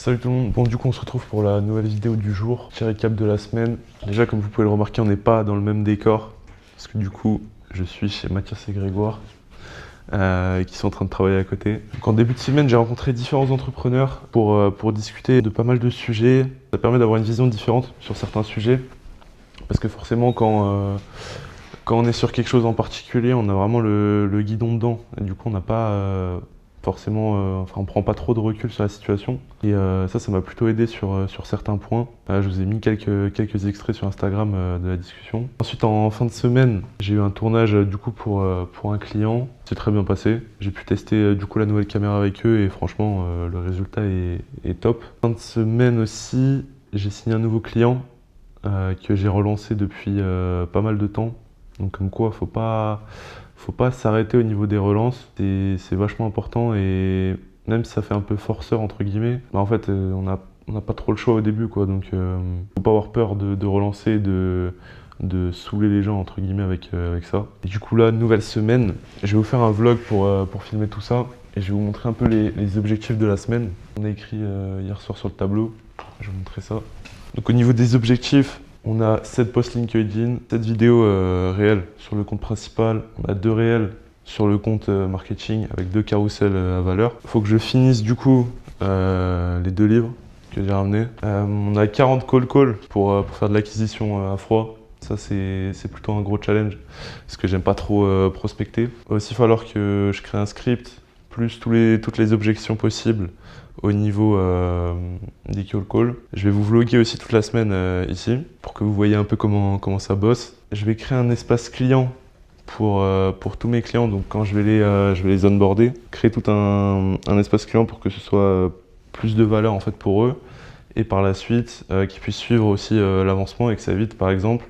Salut tout le monde, bon du coup on se retrouve pour la nouvelle vidéo du jour, petit récap de la semaine. Déjà comme vous pouvez le remarquer on n'est pas dans le même décor, parce que du coup je suis chez Mathias et Grégoire, qui sont en train de travailler à côté. Donc en début de semaine j'ai rencontré différents entrepreneurs pour discuter de pas mal de sujets. Ça permet d'avoir une vision différente sur certains sujets, parce que forcément quand on est sur quelque chose en particulier on a vraiment le guidon dedans, et du coup on n'a pas... forcément, on prend pas trop de recul sur la situation. Et ça m'a plutôt aidé sur certains points. Je vous ai mis quelques extraits sur Instagram de la discussion. Ensuite, en fin de semaine, j'ai eu un tournage du coup pour un client. C'est très bien passé. J'ai pu tester du coup la nouvelle caméra avec eux et franchement, le résultat est top. Fin de semaine aussi, j'ai signé un nouveau client que j'ai relancé depuis pas mal de temps. Donc comme quoi, faut pas s'arrêter au niveau des relances, c'est vachement important et même si ça fait un peu forceur entre guillemets, bah en fait on n'a pas trop le choix au début quoi, donc faut pas avoir peur de relancer, de saouler les gens entre guillemets avec ça. Et du coup là, nouvelle semaine, je vais vous faire un vlog pour filmer tout ça et je vais vous montrer un peu les objectifs de la semaine. On a écrit hier soir sur le tableau, je vais vous montrer ça. Donc au niveau des objectifs, on a 7 posts LinkedIn, 7 vidéos réelles sur le compte principal, on a 2 réels sur le compte marketing avec 2 carousels à valeur. Il faut que je finisse du coup les 2 livres que j'ai ramenés. On a 40 calls pour faire de l'acquisition à froid. Ça c'est plutôt un gros challenge parce que j'aime pas trop prospecter. Il va aussi falloir que je crée un script plus toutes les objections possibles au niveau des calls. Je vais vous vloguer aussi toute la semaine ici pour que vous voyez un peu comment ça bosse. Je vais créer un espace client pour tous mes clients, donc quand je vais les onboarder, créer tout un espace client pour que ce soit plus de valeur en fait pour eux et par la suite qu'ils puissent suivre aussi l'avancement et que ça évite par exemple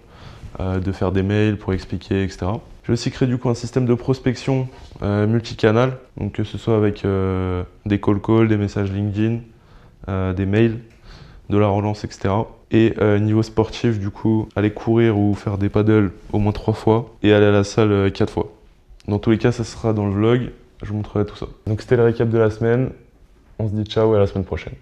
de faire des mails pour expliquer, etc. Je vais aussi créer du coup un système de prospection multicanal, donc que ce soit avec des calls, des messages LinkedIn, des mails, de la relance, etc. Et niveau sportif, du coup, aller courir ou faire des paddles au moins 3 fois et aller à la salle 4 fois. Dans tous les cas, ça sera dans le vlog, je vous montrerai tout ça. Donc c'était le récap de la semaine, on se dit ciao et à la semaine prochaine.